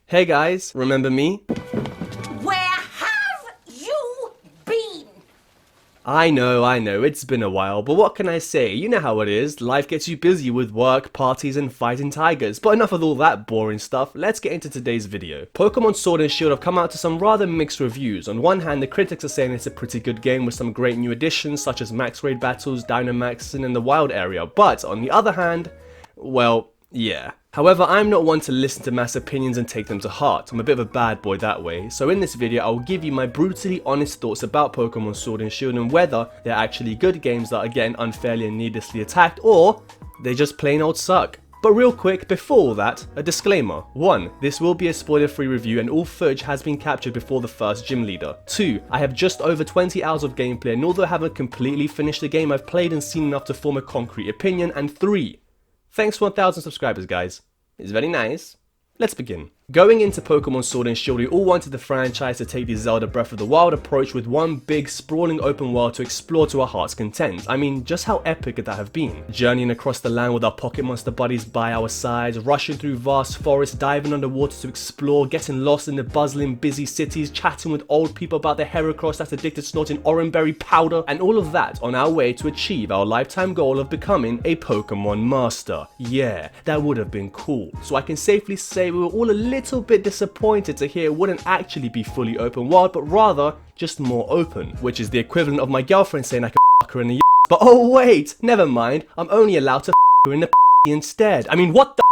Hey guys, remember me? Where have you been? I know, it's been a while, but what can I say? You know how it is, life gets you busy with work, parties and fighting tigers. But enough of all that boring stuff, let's get into today's video. Pokemon Sword and Shield have come out to some rather mixed reviews. On one hand, the critics are saying it's a pretty good game with some great new additions such as max raid battles, Dynamaxing and the wild area, but on the other hand, well, yeah. However, I'm not one to listen to mass opinions and take them to heart. I'm a bit of a bad boy that way. So in this video, I will give you my brutally honest thoughts about Pokemon Sword and Shield and whether they're actually good games that are getting unfairly and needlessly attacked, or they just plain old suck. But real quick, before all that, a disclaimer. 1. This will be a spoiler-free review and all footage has been captured before the first gym leader. 2. I have just over 20 hours of gameplay and although I haven't completely finished the game, I've played and seen enough to form a concrete opinion. And 3. Thanks for 1,000 subscribers, guys. It's very nice. Let's begin. Going into Pokemon Sword and Shield, we all wanted the franchise to take the Zelda Breath of the Wild approach with one big, sprawling open world to explore to our heart's content. I mean, just how epic could that have been? Journeying across the land with our pocket monster buddies by our sides, rushing through vast forests, diving underwater to explore, getting lost in the bustling, busy cities, chatting with old people about the Heracross that's addicted to snorting oranberry powder, and all of that on our way to achieve our lifetime goal of becoming a Pokemon master. Yeah, that would have been cool. So I can safely say we were all a little bit disappointed to hear it wouldn't actually be fully open world, but rather just more open, which is the equivalent of my girlfriend saying I can f her in the but oh wait, never mind, I'm only allowed to f her in the instead. I mean, what the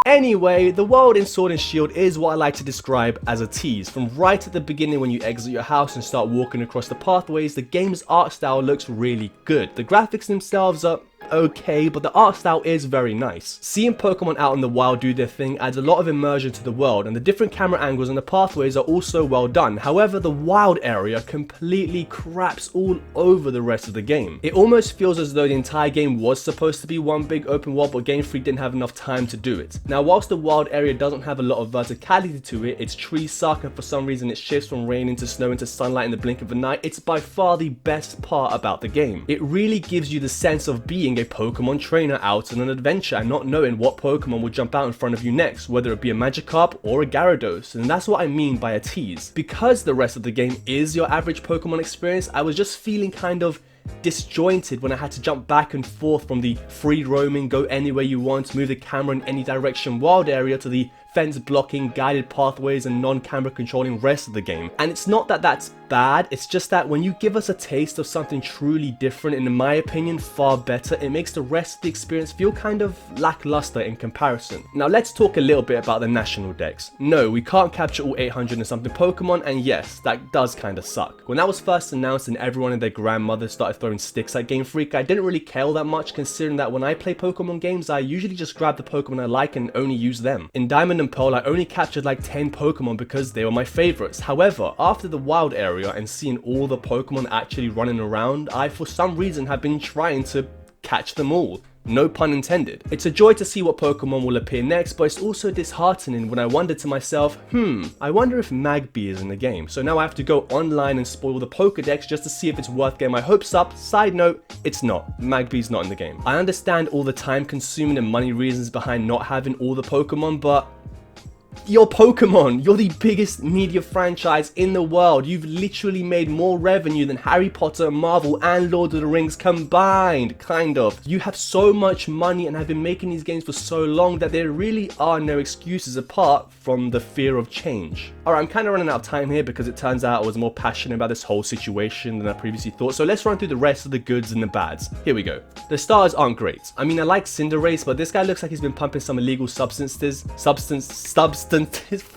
Anyway, the world in Sword and Shield is what I like to describe as a tease. From right at the beginning when you exit your house and start walking across the pathways, the game's art style looks really good. The graphics themselves are okay, but the art style is very nice. Seeing Pokemon out in the wild do their thing adds a lot of immersion to the world, and the different camera angles and the pathways are also well done. However, the wild area completely craps all over the rest of the game. It almost feels as though the entire game was supposed to be one big open world, but Game Freak didn't have enough time to do it. Now, whilst the wild area doesn't have a lot of verticality to it, its trees suck and for some reason it shifts from rain into snow into sunlight in the blink of an eye, it's by far the best part about the game. It really gives you the sense of being a Pokemon trainer out on an adventure and not knowing what Pokemon will jump out in front of you next, whether it be a Magikarp or a Gyarados, and that's what I mean by a tease. Because the rest of the game is your average Pokemon experience, I was just feeling kind of disjointed when I had to jump back and forth from the free roaming, go anywhere you want, move the camera in any direction wild area to the fence blocking, guided pathways and non-camera controlling rest of the game. And it's not that that's bad, it's just that when you give us a taste of something truly different and in my opinion far better, it makes the rest of the experience feel kind of lackluster in comparison. Now let's talk a little bit about the national dex. No, we can't capture all 800 and something Pokemon, and yes, that does kind of suck. When that was first announced and everyone and their grandmother started throwing sticks at Game Freak, I didn't really care all that much, considering that when I play Pokemon games, I usually just grab the Pokemon I like and only use them. In Diamond and Pearl, I only captured like 10 Pokemon because they were my favorites. However, after the wild area and seeing all the Pokemon actually running around, I for some reason have been trying to catch them all. No pun intended. It's a joy to see what Pokemon will appear next, but it's also disheartening when I wonder to myself, I wonder if Magby is in the game. So now I have to go online and spoil the Pokedex just to see if it's worth getting my hopes up. Side note, it's not. Magby's not in the game. I understand all the time consuming and money reasons behind not having all the Pokemon, but you're Pokemon, you're the biggest media franchise in the world. You've literally made more revenue than Harry Potter, Marvel and Lord of the Rings combined, kind of. You have so much money and have been making these games for so long that there really are no excuses apart from the fear of change. Alright, I'm kind of running out of time here because it turns out I was more passionate about this whole situation than I previously thought, so let's run through the rest of the goods and the bads. Here we go. The stars aren't great. I mean, I like Cinderace, but this guy looks like he's been pumping some illegal substances,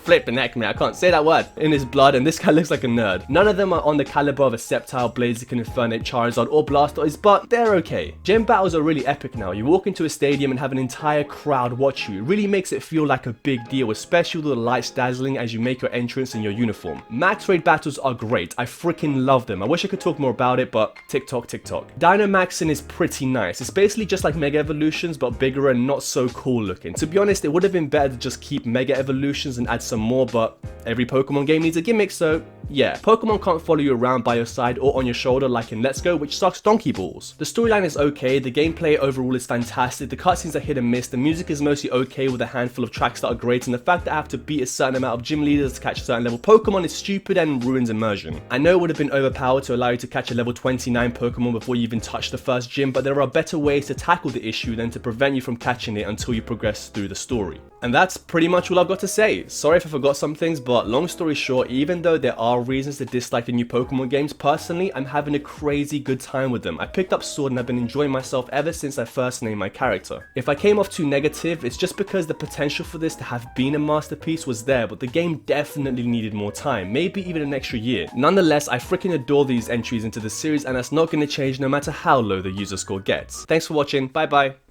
flipping heck me, I can't say that word, in his blood, and this guy looks like a nerd. None of them are on the caliber of a Sceptile, Blaziken, Infernape, Charizard, or Blastoise, but they're okay. Gym battles are really epic now. You walk into a stadium and have an entire crowd watch you. It really makes it feel like a big deal, especially with the lights dazzling as you make your entrance in your uniform. Max raid battles are great. I freaking love them. I wish I could talk more about it, but TikTok. Dynamaxing is pretty nice. It's basically just like Mega Evolutions, but bigger and not so cool looking. To be honest, it would have been better to just keep Mega Evolutions and add some more, but every Pokemon game needs a gimmick, so Yeah, Pokemon can't follow you around by your side or on your shoulder like in Let's Go, which sucks donkey balls. The storyline is okay, the gameplay overall is fantastic, the cutscenes are hit and miss, the music is mostly okay with a handful of tracks that are great, and the fact that I have to beat a certain amount of gym leaders to catch a certain level Pokemon is stupid and ruins immersion. I know it would have been overpowered to allow you to catch a level 29 Pokemon before you even touch the first gym, but there are better ways to tackle the issue than to prevent you from catching it until you progress through the story. And that's pretty much all I've got to say. Sorry if I forgot some things, but long story short, even though there are reasons to dislike the new Pokemon games, personally, I'm having a crazy good time with them. I picked up Sword and I've been enjoying myself ever since I first named my character. If I came off too negative, it's just because the potential for this to have been a masterpiece was there, but the game definitely needed more time, maybe even an extra year. Nonetheless, I freaking adore these entries into the series, and that's not going to change no matter how low the user score gets. Thanks for watching, bye bye.